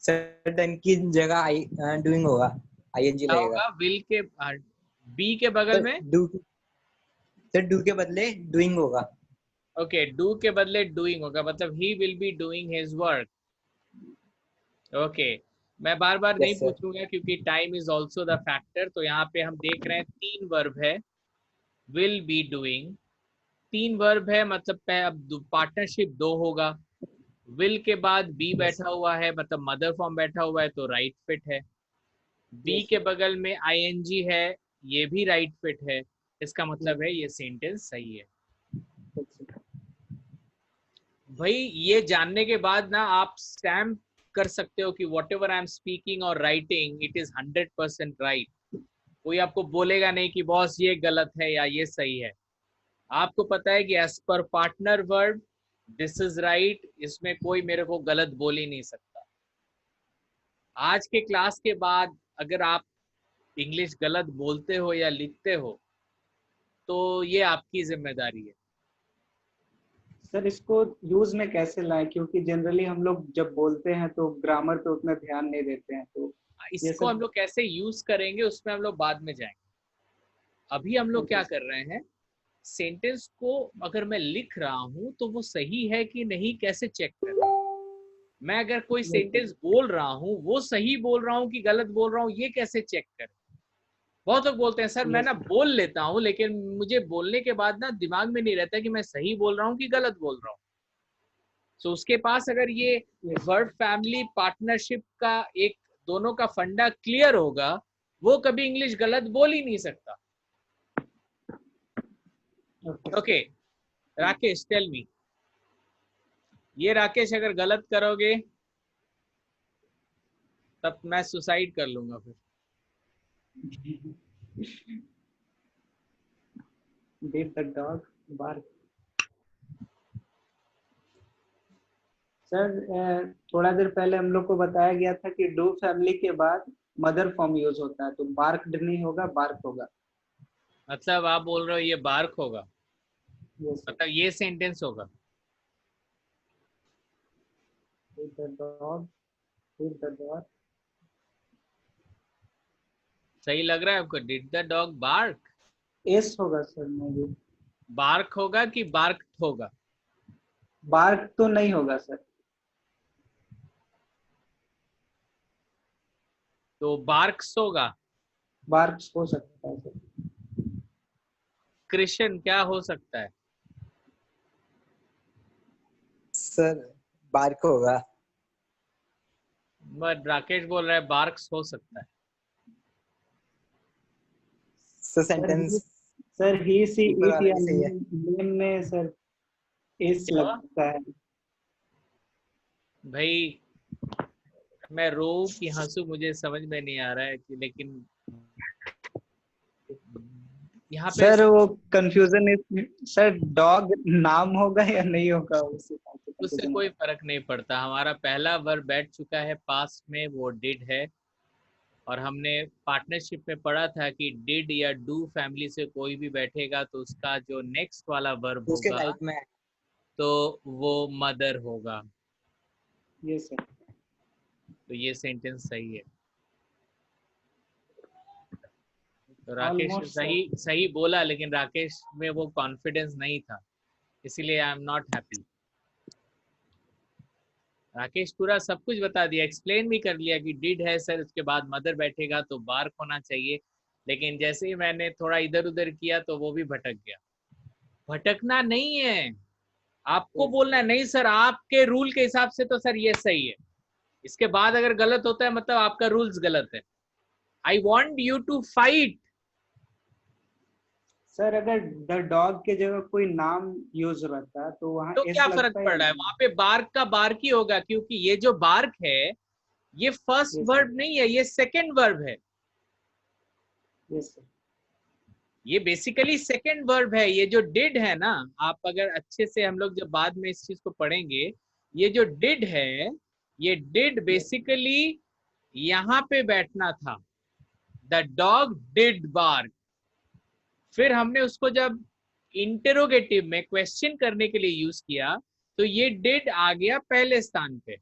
सर डन की जगह आई डूइंग होगा, आईएनजी क्या लगेगा। होगा? विल के बी के बगल सर में? डू, सर डू के बदले डूइंग होगा। ओके, डू के बदले डूइंग होगा, मतलब he will be doing his work. Okay, मैं बार बार नहीं यस सर। पूछूंगा क्योंकि time is also the factor. तो यहाँ पे हम देख रहे हैं 3 वर्ब है, विल बी डूइंग। 3 वर्ब है, मतलब अब पार्टनरशिप 2 होगा। विल के बाद बी बैठा हुआ है, मतलब मदर फॉर्म बैठा हुआ है, तो राइट फिट है। बी यस के बगल में आईएनजी है, ये भी राइट फिट है। इसका मतलब है Yes. ये सेंटेंस सही है। Yes. भाई ये जानने के बाद ना आप स्टैम्प कर सकते हो कि what ever I am speaking और राइटिंग इट इज 100% राइट। कोई आपको बोलेगा नहीं कि बॉस ये गलत है या ये सही है। आपको पता है कि as per partner verb this is right, इसमें कोई मेरे को गलत बोल ही नहीं सकता। आज के क्लास के बाद अगर आप इंग्लिश गलत बोलते हो या लिखते हो तो ये आपकी जिम्मेदारी है। सर इसको यूज में कैसे लाएं, क्योंकि जनरली हम लोग जब बोलते हैं तो ग्रामर पे उतना ध्यान नहीं देते हैं, तो ये इसको हम सब। लोग कैसे यूज करेंगे उसमें हम लोग बाद में जाएंगे। अभी हम लोग क्या कर रहे हैं, सेंटेंस को अगर मैं लिख रहा हूं तो वो सही है कि नहीं कैसे चेक करें। मैं अगर कोई सेंटेंस बोल रहा हूँ वो सही बोल रहा हूँ कि गलत बोल रहा हूँ, ये कैसे चेक करें। बहुत लोग बोलते हैं सर मैं ना बोल लेता हूँ लेकिन मुझे बोलने के बाद ना दिमाग में नहीं रहता कि मैं सही बोल रहा हूँ कि गलत बोल रहा हूँ। तो उसके पास अगर ये वर्ड फैमिली पार्टनरशिप का एक दोनों का फंडा क्लियर होगा, वो कभी इंग्लिश गलत बोल ही नहीं सकता। ओके राकेश टेल मी, ये राकेश अगर गलत करोगे तब मैं सुसाइड कर लूंगा फिर। Did the dog bark? Sir थोड़ा देर पहले हम लोग को बताया गया था कि डू फैमिली के बाद मदर फॉर्म यूज होता है, तो बार्क्ड नहीं होगा, बार्क होगा। मतलब आप बोल रहे हो ये बार्क होगा, यस सर। मतलब ये सेंटेंस होगा। Did the dog, did the dog? सही लग रहा है आपको? Did the dog bark? S होगा सर, मे बी। बार्क होगा कि बार्क होगा? बार्क तो नहीं होगा सर। तो बार्क्स होगा। बार्क्स हो सकता है सर। क्रिश्चियन क्या हो सकता है? सर बार्क होगा। बट राकेश बोल रहा है बार्क्स हो सकता है। सर सेंटेंस सर ही सी ऊपर इट वाला या भी सही है। नेम में सर एस क्या हुआ? लगता है। भाई मैं रो कि हंसू मुझे समझ में नहीं आ रहा है कि, लेकिन यहाँ पे सर वो कंफ्यूजन सर डॉग नाम होगा या नहीं होगा, उस हिसाब से उससे confusion कोई होगा। फर्क नहीं पड़ता। हमारा पहला वर्ब बैठ चुका है पास्ट में, वो डिड है। और हमने पार्टनरशिप में पढ़ा था कि डिड या डू फैमिली से कोई भी बैठेगा तो उसका जो नेक्स्ट वाला वर्ब तो उसके होगा राइट में तो वो मदर होगा। Yes sir. तो ये सेंटेंस सही है। तो राकेश ऑलमोस्ट सही सही बोला, लेकिन राकेश में वो कॉन्फिडेंस नहीं था, इसीलिए I am not happy. Rakesh पूरा सब कुछ बता दिया, एक्सप्लेन भी कर लिया कि डिड है सर, उसके बाद मदर बैठेगा तो बार्क होना चाहिए। लेकिन जैसे ही मैंने थोड़ा इधर उधर किया तो वो भी भटक गया। भटकना नहीं है, आपको बोलना है नहीं सर आपके रूल के हिसाब से तो सर ये सही है, इसके बाद अगर गलत होता है मतलब आपका रूल्स गलत है। I want you to fight. Sir अगर द डॉग के जगह कोई नाम यूज रहता है तो वहाँ तो एस क्या फर्क लगता है या पड़ रहा है? नहीं? वहां पे बार्क का बार्क ही होगा, क्योंकि ये जो बार्क है ये फर्स्ट यस सर। वर्ब नहीं है, ये सेकेंड वर्ब है। Yes sir. ये बेसिकली सेकेंड वर्ब है। ये जो डिड है ना, आप अगर अच्छे से, हम लोग जब बाद में इस चीज को पढ़ेंगे, ये जो डिड है ये डिड बेसिकली यहाँ पे बैठना था। The dog did bark. फिर हमने उसको जब इंटेरोगेटिव में क्वेश्चन करने के लिए यूज किया तो ये डिड आ गया पहले स्थान पे।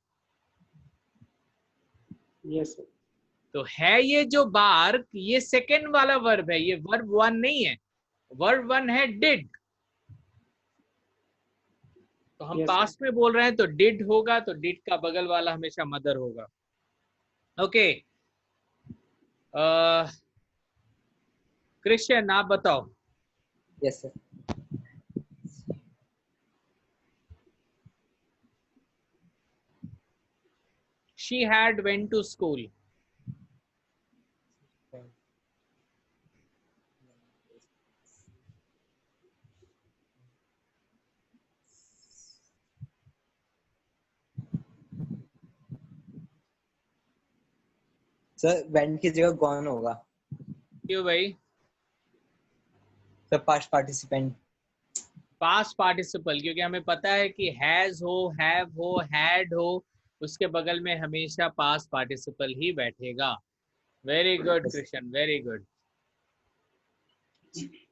Yes sir. तो है ये जो बार, ये सेकेंड वाला वर्ब है, ये वर्ब वन नहीं है। वर्ब वन है डिड। तो हम Yes, पास्ट में बोल रहे हैं तो डिड होगा, तो डिड का बगल वाला हमेशा मदर होगा। ओके, क्रिश्चियन आप बताओ। Yes sir. She had went to school. Sir went की जगह गॉन होगा। क्यों भाई? Sir past participant. Past participle, क्योंकि हमें पता है कि हैज हो, हैव हो, हैड हो, उसके बगल में हमेशा पास्ट पार्टिसिपल ही बैठेगा। Very good Christian, very good.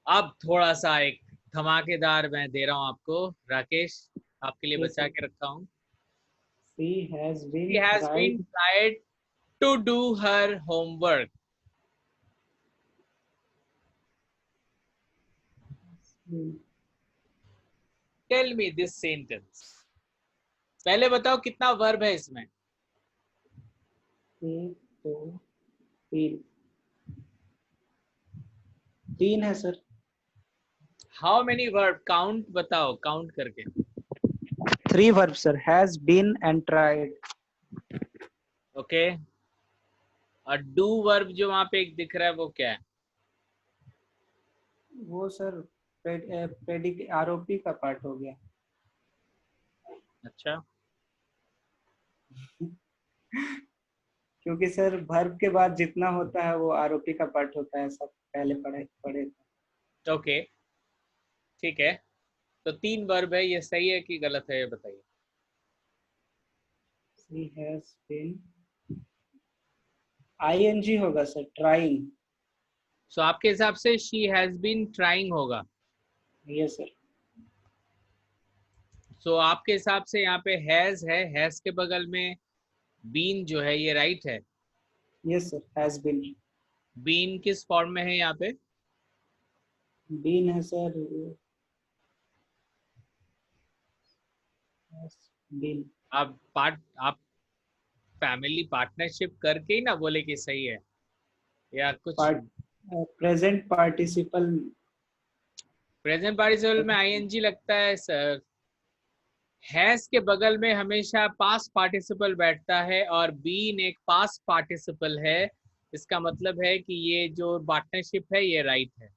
अब थोड़ा सा एक धमाकेदार मैं दे रहा हूं आपको। राकेश, आपके लिए Yes, बचा sir. के रखा हूं। She has been She has been tried to do her homework. Tell me this sentence. पहले बताओ कितना वर्ब है इसमें? एक दो तीन, तीन है sir. How many verb? Count बताओ, काउंट करके। 3 verb sir, has been and tried. Okay, और डू वर्ब जो वहां पे एक दिख रहा है वो क्या है? वो सर प्रेडिक आरोपी का पार्ट हो गया। अच्छा, क्योंकि सर वर्ब के बाद जितना होता है वो आरोपी का पार्ट होता है, सब पहले पढ़े थे। ओके, ठीक है। तो 3 वर्ब है, ये सही है कि गलत है ये बताइए। She has been ing होगा सर, ट्राइंग। सो आपके हिसाब से शी हैज बीन ट्राइंग होगा। Yes sir. सो आपके हिसाब से यहाँ पे हैज है, हैज के बगल में बीन जो है ये राइट है। Yes sir, has been. Been किस फॉर्म में है यहाँ पे? बीन है सर, बीन। आप फैमिली पार्टनरशिप करके ही ना बोले कि सही है, या कुछ प्रेजेंट पार्टिसिपल। प्रेजेंट पार्टिसिपल में आईएनजी लगता है सर। हैज के बगल में हमेशा पास्ट पार्टिसिपल बैठता है और बीन एक पास्ट पार्टिसिपल है। इसका मतलब है कि ये जो पार्टनरशिप है ये राइट है।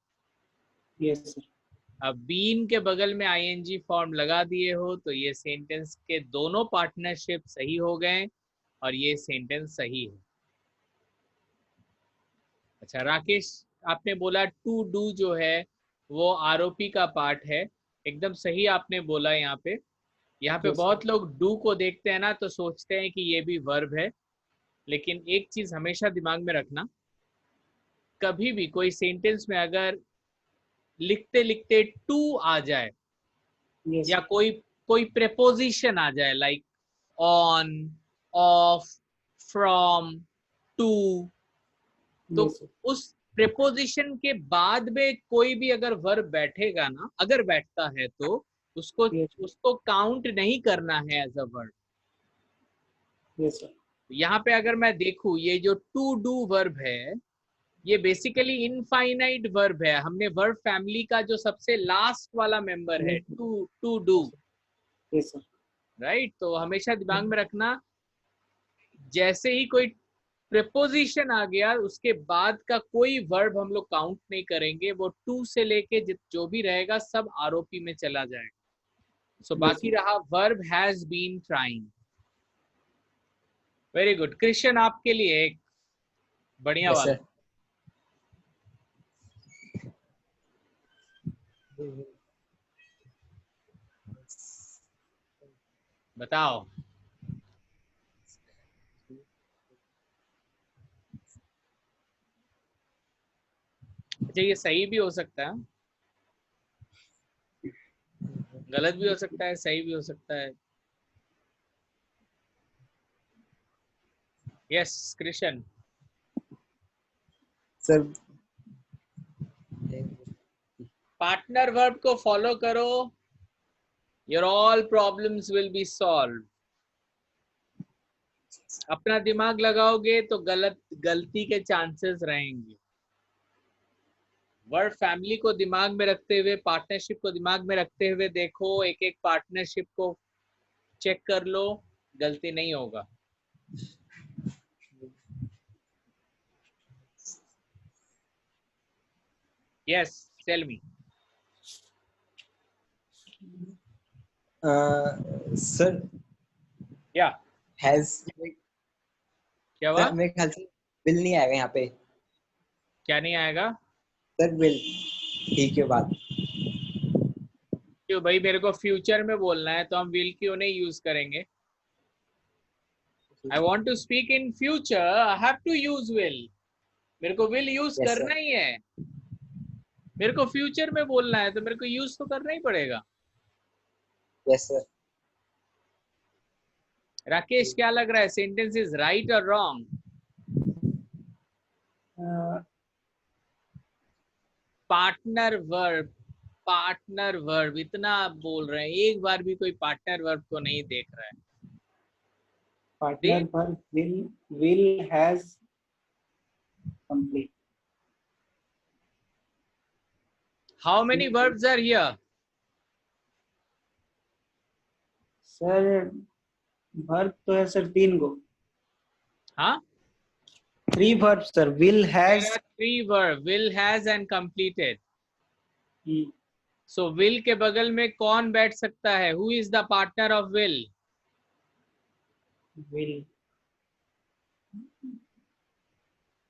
Yes sir. अब बीन के बगल में आईएनजी फॉर्म लगा दिए हो तो ये सेंटेंस के दोनों पार्टनरशिप सही हो गए और ये सेंटेंस सही है। अच्छा राकेश, आपने बोला टू डू जो है वो आरोपी का पार्ट है। एकदम सही आपने बोला। यहाँ पे Yes, बहुत लोग डू को देखते हैं ना तो सोचते हैं कि ये भी वर्ब है, लेकिन एक चीज हमेशा दिमाग में रखना, कभी भी कोई सेंटेंस में अगर लिखते लिखते टू आ जाए yes, या कोई कोई प्रेपोजिशन आ जाए like on, of, from, to, तो yes, उस प्रेपोजिशन के बाद में कोई भी अगर वर्ब बैठेगा ना, अगर बैठता है तो उसको yes, उसको काउंट नहीं करना है as a verb. yes, sir. यहाँ पे अगर मैं देखूं ये जो टू डू वर्ब है ये बेसिकली इनफाइनाइट वर्ब है। हमने वर्ब फैमिली का जो सबसे लास्ट वाला मेंबर है to to do, Yes, sir. Right. तो हमेशा दिमाग में रखना, जैसे ही कोई प्रेपोजिशन आ गया उसके बाद का कोई वर्ब हम लोग काउंट नहीं करेंगे, वो टू से लेके जो भी रहेगा सब आरोपी में चला जाएगा। सो बाकी रहा verb has been trying. Very good Christian, आपके लिए एक बढ़िया यस वाला। सर। बताओ। अच्छा ये सही भी हो सकता है, गलत भी हो सकता है, सही भी हो सकता है। Yes Krishna. Sir partner verb को फॉलो करो, your all problems will be solve. अपना दिमाग लगाओगे तो गलती के चांसेस रहेंगे। वर्ड फैमिली को दिमाग में रखते हुए, पार्टनरशिप को दिमाग में रखते हुए देखो, एक एक पार्टनरशिप को चेक कर लो, गलती नहीं होगा। Yes tell me. सर या हैज, क्या हुआ? मेरे ख्याल से विल नहीं आएगा यहाँ पे। क्या नहीं आएगा? सर विल ठीक है बात। क्यों भाई, मेरे को फ्यूचर में बोलना है तो हम विल क्यों नहीं यूज करेंगे? I want to speak in future, I have to use will. मेरे को विल यूज यस करना सर। ही है। मेरे को फ्यूचर में बोलना है तो मेरे को यूज तो करना ही पड़ेगा। Yes sir. राकेश क्या लग रहा है, सेंटेंस इज राइट और रॉन्ग? पार्टनर वर्ब इतना आप बोल रहे हैं, एक बार भी कोई पार्टनर वर्ब को नहीं देख रहा है। पार्टनर पर will has complete. How many verbs are here? Sir verb तो है सर 3 गो। हाँ 3 verb sir, will has। there are 3 verb, will has and completed. So will के बगल में कौन बैठ सकता है? Who is the partner of will? will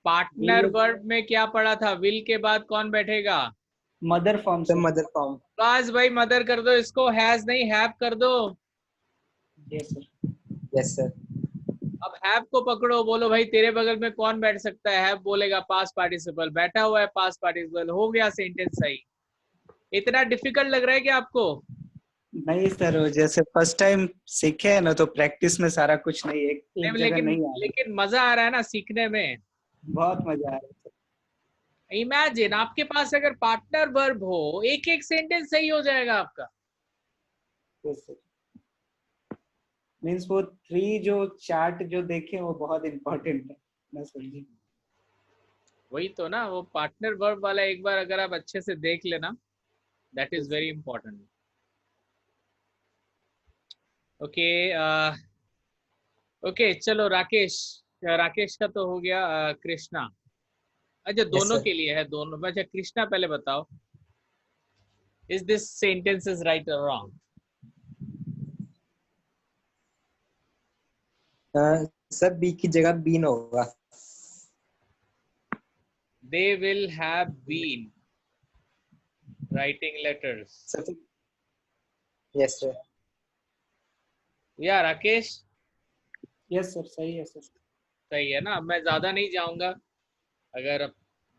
partner verb में क्या पढ़ा था? will के बाद कौन बैठेगा? Mother form sir sir. Mother form. बस भाई मदर कर दो इसको, हैज नहीं हैव कर दो। Yes sir. Yes sir. अब हैव को पकड़ो, बोलो भाई तेरे बगल में कौन बैठ सकता है? हैव बोलेगा पास्ट पार्टिसिपल, बैठा हुआ है पास्ट पार्टिसिपल, हो गया सेंटेंस सही। इतना डिफिकल्ट लग रहा है क्या आपको? नहीं सर, वो जैसे फर्स्ट टाइम सीखे है ना तो प्रैक्टिस में सारा कुछ नहीं, एक जगह लेकिन नहीं आ रहा। लेकिन मजा आ रहा है ना सीखने में। बहुत मजा आ रहा है सर। इमेजिन आपके पास अगर पार्टनर वर्ब हो, एक एक सेंटेंस सही हो जाएगा आपका। Yes sir. मीन्स वो 3 जो चार्ट जो देखे वो बहुत इम्पोर्टेंट है ना सर जी। वही तो ना, वो पार्टनर वर्ब वाला एक बार अगर आप अच्छे से देख लेना, that is very important. Okay okay चलो राकेश, राकेश का तो हो गया। कृष्णा, अच्छा दोनों सर। के लिए है, दोनों। अच्छा कृष्णा पहले बताओ, is this sentence is right और रॉन्ग? सर बी की जगह बीन होगा। They will have been writing letters. Sir yes sir. या राकेश यस सर, सही है सर। सही है ना? अब मैं ज्यादा नहीं जाऊंगा, अगर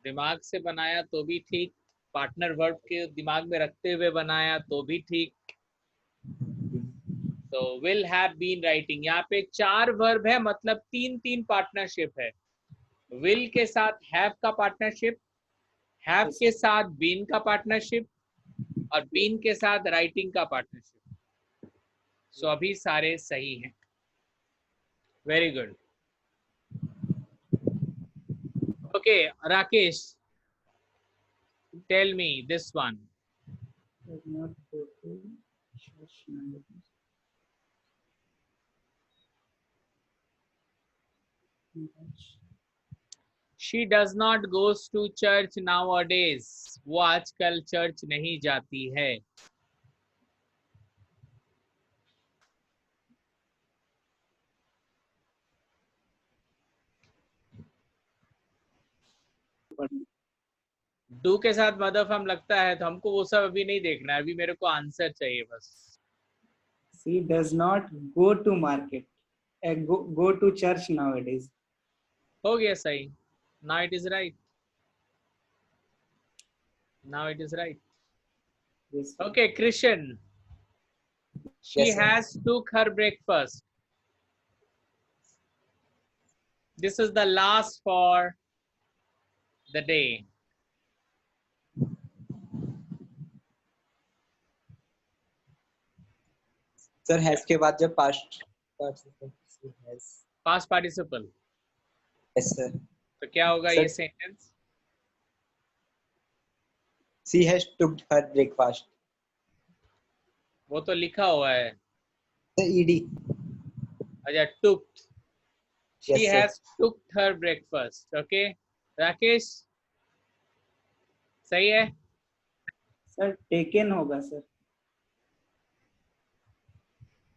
दिमाग से बनाया तो भी ठीक, पार्टनर वर्ब के दिमाग में रखते हुए बनाया तो भी ठीक। तो विल हैव बीन राइटिंग, यहाँ पे 4 वर्ब है, मतलब 3-3 पार्टनरशिप है। विल के साथ हैव का पार्टनरशिप, हैव के साथ बीन का पार्टनरशिप, और बीन के साथ राइटिंग का पार्टनरशिप। सो अभी सारे सही हैं। Very good. Okay Rakesh, tell me this one. Does not go to church nowadays. She does not goes to church nowadays, वो आजकल चर्च नहीं जाती है। डू के साथ मदर फॉर्म लगता है तो हमको वो सब अभी नहीं देखना है, अभी मेरे को आंसर चाहिए बस। She does not go to market. Go to church nowadays. हो गया सही, now it is right. Now it is right. Yes, sir. Okay, Krishan. She Yes, sir. has took her breakfast. This is the last for the day. Sir has के बाद जब past participle has Past participle. Yes sir तो क्या होगा Sir. ये sentence? She has took her breakfast वो तो लिखा हुआ है. द ईडी अच्छा, took. She Yes, sir. has took her breakfast. Okay. Rakesh, सही है? सर टेकन होगा सर.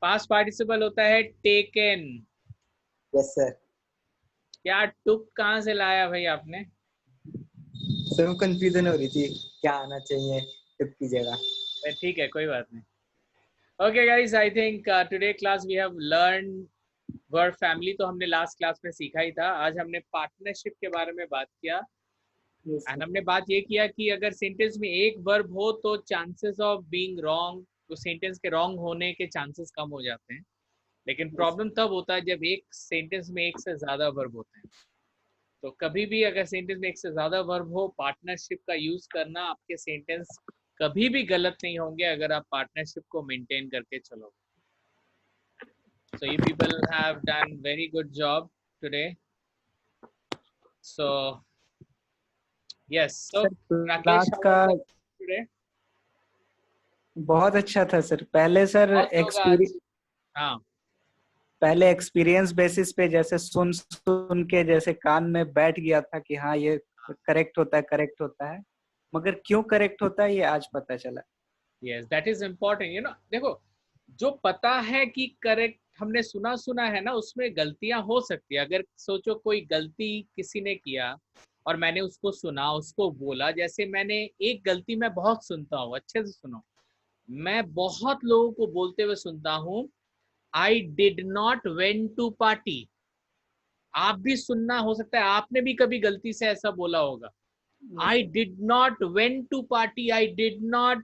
पास्ट पार्टिसिपल होता है taken. यस सर क्या took कहाँ से लाया भाई आपने? सर वो कंफ्यूजन हो रही थी क्या आना चाहिए टुक की जगह. ठीक है, कोई बात नहीं. Okay guys, I think today class we have learned verb family. तो हमने लास्ट क्लास में सीखा ही था. आज हमने पार्टनरशिप के बारे में बात किया. Yes, and sir. हमने बात ये किया कि अगर सेंटेंस में एक वर्ब हो तो चांसेस ऑफ बीइंग रॉन्ग, तो सेंटेंस के रॉन्ग होने के चांसेस कम हो जाते हैं. लेकिन प्रॉब्लम तब होता है जब एक सेंटेंस में एक से ज्यादा वर्ब होते हैं. तो कभी भी अगर सेंटेंस में एक से ज्यादा वर्ब हो, पार्टनरशिप का यूज करना. आपके सेंटेंस कभी भी गलत नहीं होंगे अगर आप पार्टनरशिप को मेंटेन करके चलो. So you people have done very good job today. So yes. So sir Rakesh, class how का was it today? बहुत अच्छा था सर. पहले सर बहुत लोग आज- हाँ, पहले एक्सपीरियंस बेसिस पे जैसे सुन सुन के जैसे कान में बैठ गया था कि हाँ ये करेक्ट होता है, मगर क्यों करेक्ट होता है ये आज पता चला. yes, that is important. You know, देखो, जो पता है कि करेक्ट हमने सुना है ना, उसमें गलतियां हो सकती है. अगर सोचो कोई गलती किसी ने किया और मैंने उसको सुना, उसको बोला. जैसे मैंने एक गलती मैं बहुत सुनता हूँ, अच्छे से सुनो. मैं बहुत लोगों को बोलते हुए सुनता हूँ, I did not went to party. आप भी सुनना हो सकता है, आपने भी कभी गलती से ऐसा बोला होगा. I did not went to party. I did not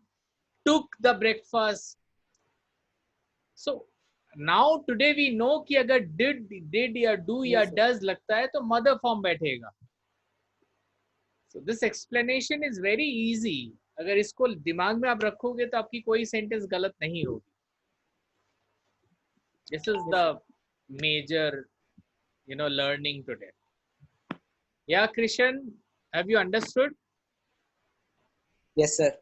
took the breakfast. So now today we know कि अगर did या do या Yes, sir. does लगता है तो mother form बैठेगा. So this explanation is very easy. अगर इसको दिमाग में आप रखोगे तो आपकी कोई सेंटेंस गलत नहीं होगी. This is the major, learning today. Yeah, Krishan, have you understood? Yes sir